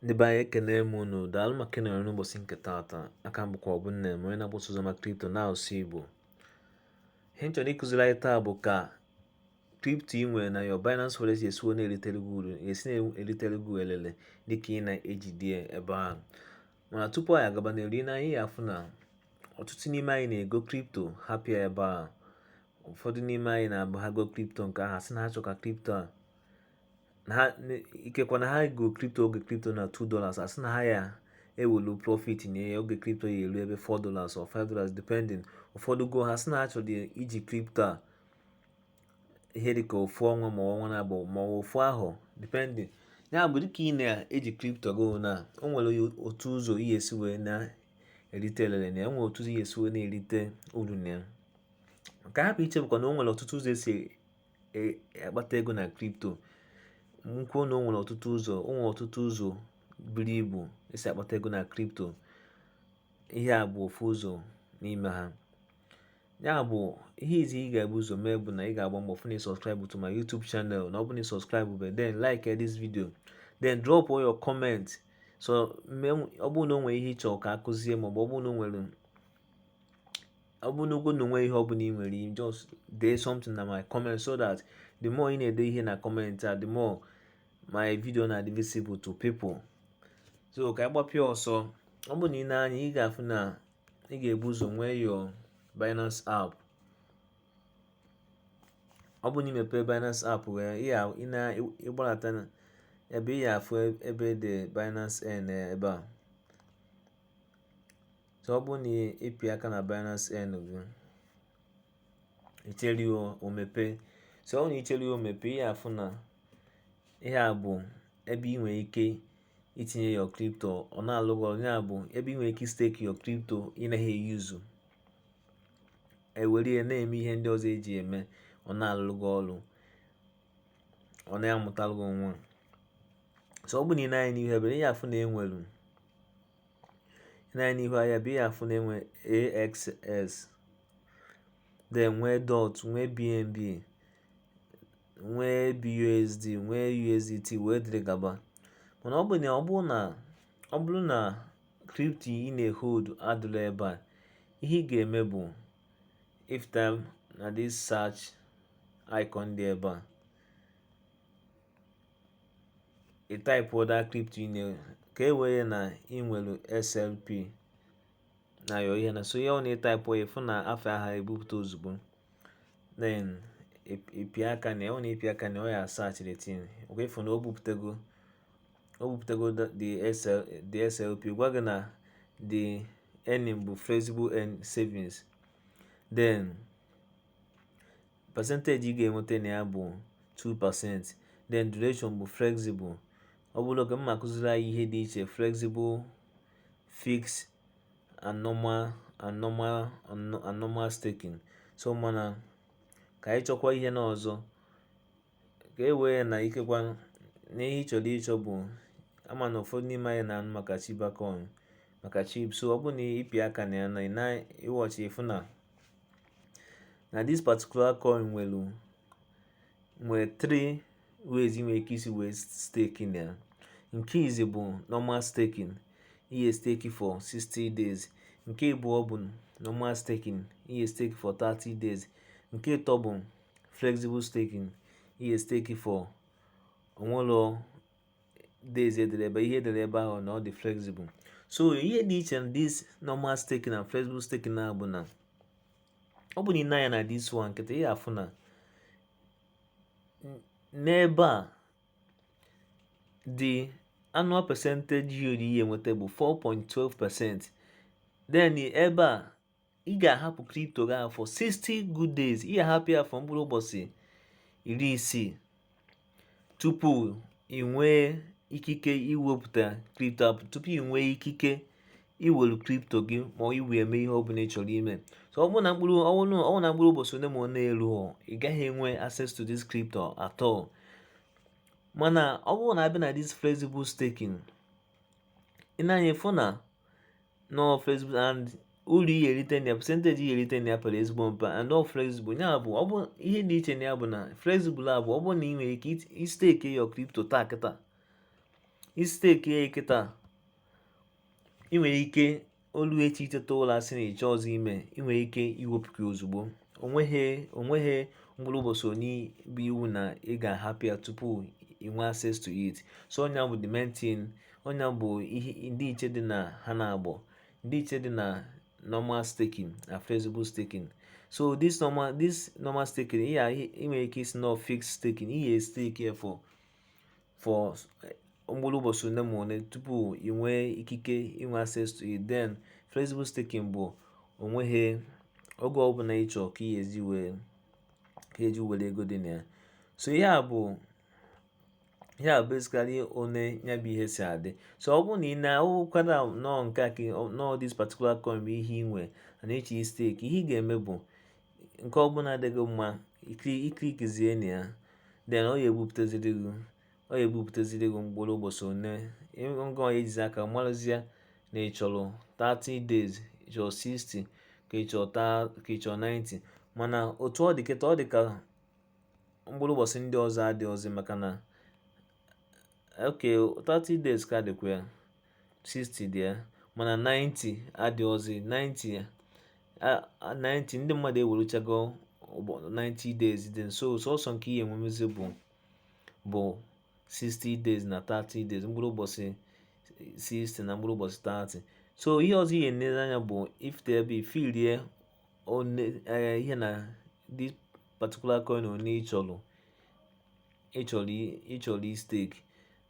Ndị be anyị ekene m unu, daalụ maka ịnọrọ n'ụbọchị nke taata. Aka m bụkwa Ọbụnne m, onye na-agbasa oziọma kripto n'asụsụ Igbo. Ihe m chọrọ ịkụziri anyị taa bụ ka kripto ị nwere na your Binance Wallet esiwo na-eritere gị uru, esi na-eritere gị elele dịka ị na-ejide ebe ahụ. Mana tupu anyị agaba n'elu, anyị afụ na ọtụtụ n'ime anyị na-ego kripto hapụ ya ebe a. Ụfọdụ n'ime anyị na-abụ ha go kripto nke ahụ, sị na ha chọ ka kripto a ikekwa na ha go kripto oge kripto na $2, asị na ha ya ewelu profit nye ya oge kripto ya elu ebe $4 or $5 depending. Ụfọdụ go ha sị na ha chọrọ iji kripto a ihe dịka ofu ọnwa ma ọnwa na-abụ ma ofu ahụ depending. Ya bụ dịka ị na-eji kripto go na o nwere otu ụzọ ị esi wee na-erite elele na ya, nwere otu ụzọ ị esi wee na-erite uru na ya. Nke hapụ iche bụkwa na o nwere ọtụtụ ụzọ esi akpata ego na kripto. Nkwuo na o nwere ọtụtụ ụzọ buru ibu esi akpata ego na kripto. Ihe a bụ ofu ụzọ n'ime ha. Ya bụ ihe izi ị ga-ebu ụzọ mee bụ na ị ga-agba mbọ fụ na subscribe to my YouTube channel. Na ọ bụrụ na subscribe then like this video, then drop all your comment. So ọ bụrụ na o nwere ihe ị chọrọ ka akụzie maọbụ ọ bụrụ na onwe ihe ọ bụla ị nwere, just dee something na my comment so that the more ị na-ede ihe na comment the more my video na-adị visible to people. So ka agbapịa ọsọ, ọ bụrụ na ị na-anya ị ga-afụ na ị ga-ebu ụzọ nwee your Binance app. Ọ bụrụ na imepe Binance app wee ịgbalata ebe ị ga-afụ ebe dị Binance N ebe a. So ọ bụrụ na ịpị aka na Binance N gị, ichere o mepe. So ọ bụrụ na ichere o mepe, ị ga-afụ na ihe a bụ ebe ị nwere ike itinye your crypto ọ na-alụ gị ọrụ. Ya bụ ebe ị nwere ike stake your crypto ị naghị eyuzu, ewere ya na-eme ihe ndị ọzọ eji eme, ọ na-alụ gị ọrụ, ọ na-amụtalụ gị nwa. So ọ bụ na ị na-anya n'ihu ebe ị ga-afụ na enwere n'ihu anya ebe ị ga-afụ na enwe AXS, then nwee DOT, nwee BNB, nwee BUSD, nwee USDT wee dịrị gaba. Mana ọ bụrụ na kripto ị na-hold adịrọ ebe a, ihe ị ga-eme bụ ịfụta na this search icon dị ebe a, ị type other kripto ka e wee na ị nwere SLP na yo ihe na. So ihe ọ na type ịfụ na afọ aha ebupụta ozugbo, then ịpị aka na ọ na-epi aka na ọ ya search the thing. Okay, ịfụ na o bupụtago the SLP. Gwa gị na the earning bụ flexible savings, then percentage ị ga-enweta na ya bụ 2%, then duration bụ flexible. Ọ bụrụ oge m akụziri anyị ihe dị iche: flexible, fixed and normal staking. So mana ka anyị chọkwa ihe n'ọzọ ka e wee na ikekwa na ihe ị chọrọ ịchọ bụ, ama na ụfọdụ n'ime anyị na-anụ maka Shiba coin, maka SHIB. So ọ bụrụ na ịpị aka na ya na ịwọchi ịfụ na this particular coin nwere 3 ways ị nwere ike isi wee staking ya. Nke izi bụ normal staking, ihe stake for 60 days. Nke abụọ bụ normal staking, ihe stake for 30 days. Nke ịtọ bụ flexible staking, ihe stake for onwelo days edere ebe ihe edere ebe ahụ na ọ dị flexible. So ihe dị iche na this normal staking na flexible staking na bụ na ọ bụ na ị na-anya na this one nkịta, ị ga-afụ na n'ebe a the annual percentage yield ị ga-enweta bụ 4.12%. Then ebe a ị ga-ahapụ kripto gị for 60 good days. Ị ga-ahapụ ya for mkpụrụ ụbọchị 60 tupu ị nwee ikike iwepụta kripto, tupu ị nwee ikike iwelu kripto gị ma iwe eme ihe ọbụla ị chọrọ ime. So ọ bụ na mkpụrụ ụbọchị ole ma ọ na-eru, ị gaghị enwe access to this crypto at all. Mana ọ bụrụ na abịa na this flexible staking, ị na-anya fụ na no flexible and uru ị ga-erite na percentage ị ga-erite na ya pere ezigbo mpe and all flexible. Ya bụ ọ bụ ihe dị iche na ya bụ na flexible a bụ ọ bụrụ na ị nwere ike istake your crypto taa kịta, istake ya kịta ị nwere ike olu echi iteta ụra sị na ịchọ ọzọ ime, ị nwere ike iwepụ ya ozugbo. onweghị mkpụrụ ụbọchị onye bụ iwu na ị ga-ahapụ ya tupu ị nwee access to it. So onya bụ the main thing, onya bụ ihe ndị iche dị na ha na-agbọ, ndị iche dị na normal staking na flexible staking. So this normal staking, ị nwere ike isi na fixed staking, ihe stake for mkpụrụ ụbọchị ole ma ole tupu ị nwee ikike inwe access to it. Then flexible staking bụ onweghị oge ọbụla ịchọ ka eji were ego dị na ya. So ihe bụ basically one ya bụ ihe si adị. So ọ bụrụ na ị na-ahụkwara nọọ nke a nọọ this particular coin bụ ihe ị nwe na echi stake, ihe ị ga-eme bụ nke ọbụla adịghị mma iklikizie na ya, then ọ ga-ebupụtaziri gị mkpụrụ ụbọchị one ngọ ejizi aka marụzie na ị chọrọ 30 days, ị chọrọ 60, ka ị chọrọ 90. mana otu ọ dị kịta, ọ dị ka mkpụrụ ụbọchị ndị ọzọ adịghịzi, maka na 30 days ka dịkwa ya, 60 dị ya, mana 90 adịghịzi. 90 ndị mmadụ eweruchago 90 days dị nso. Sọsọ nke ihe enwemezi bụ 60 days na 30 days, mkpụrụ ụbọchị 60 na mkpụrụ ụbọchị 30. So ihe ọzọ ihe nlele anya bụ iftebi filie ihe na this particular coin onye ịchọrọ istake.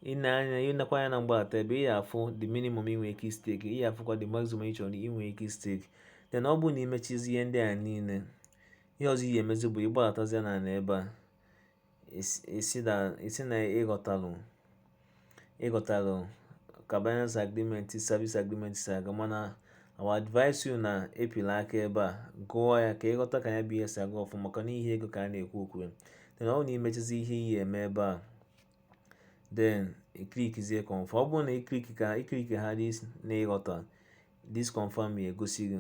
ịnekwa anya na mgbata ebe ị ga-afụ the minimum inwe ike stake, ị ga-afụkwa the maximum ịchọrọ inwe ike stake. Then ọ bụrụ na imechizi ihe ndị a niile, ihe ọzọ ihe emezi bụ ịgbaghatazie na ebe a isi na ịghọtalụ ka Binance agreement, service agreement si aga. Mana I will advise you na epila aka ebe a, gụọ ya ka ịghọta ka ya bụ ihe si aga ọfụma, maka na ihe ego ka a na-ekwu okwu. Then ọ bụrụ na imechizi ihe ihe eme ebe a, then iklikizie confirm. Ọ bụrụ na ikliki ha na ịghọta this confirm ya egosi gị,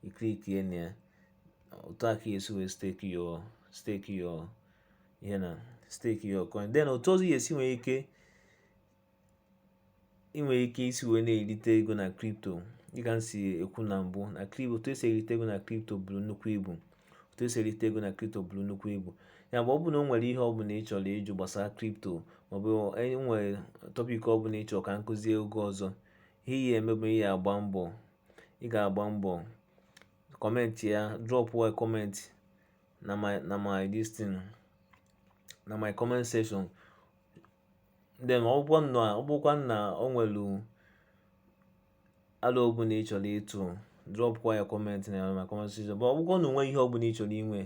iklikie na ya, otu aka esi wee stake your ihe na stake your coin. Then otu ọzọ ya esi nwere ike isi wee na-erite ego na crypto. Dịka nsi ekwu na mbụ, na crypto, otu esi erite ego na crypto buru nnukwu ibu. Ya bụ ọ bụ na o nwere ihe ọbụla ị chọrọ ịjụ gbasara crypto, maọbụ nwere topic ọbụla ị chọrọ ka nkụzie oge ọzọ, ihe ya eme bụ ị ga-agba mbọ kọmentị ya, drop a comment na my comment section. Then ọ bụkwa na o nwere ala ọbụla ị chọrọ ịtụ, drop ya comment na my comment section. But ọ bụkwa na onwe ihe ọbụla ị chọrọ inwe,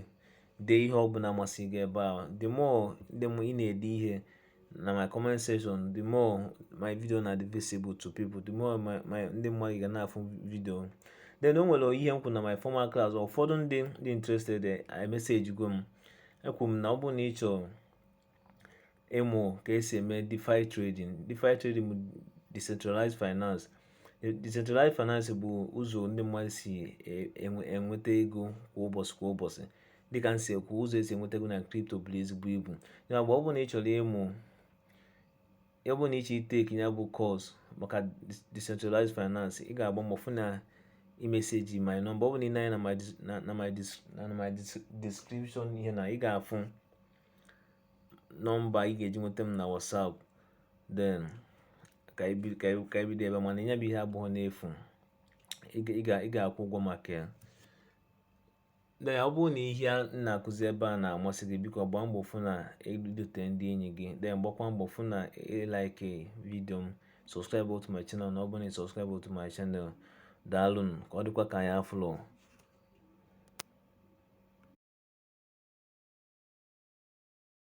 dee ihe ọbụla masị gị ebe a. The more ị na-ede ihe na my comment section, the more my video na-adị visible to people, the more ndị mmadụ ga na-afụ video. Then o nwere ihe m kwuru na my formal class, ụfọdụ ndị interested message go m, ekwu m na ọ bụrụ na ị chọrọ ịmụ ka esi eme DeFi trading bụ decentralized finance. Decentralized finance bụ ụzọ ndị mmadụ si enweta ego kwa ụbọchị. Dịka nsi ekwu, ụzọ esi enweta ego na crypto buru ezigbo ibu. Ya bụ ọ bụrụ na ị chọrọ itake ya bụ course maka decentralized finance, ị ga-agba mbọ fụ na imeseji my number. Ọ bụrụ na ị na-anya na my description ihe na ị ga-afụ nọmba ị ga-eji nweta m na WhatsApp. Then ka ebido ebe, mana ya bụ ihe abụọ n'efu, ị ga-akwụ ụgwọ maka ya. Then ọ bụrụ na ihe a na-akụzi ebe a na-amasị gị, biko gbaa mbọ fụ na edote ndị enyi gị. Then gbakwa mbọ fụ na like video m, subscribe to my channel na ọ bụrụ na ị subscribe to my channel. Daalụ, ka ọ dịkwa ka anyị afụlọ.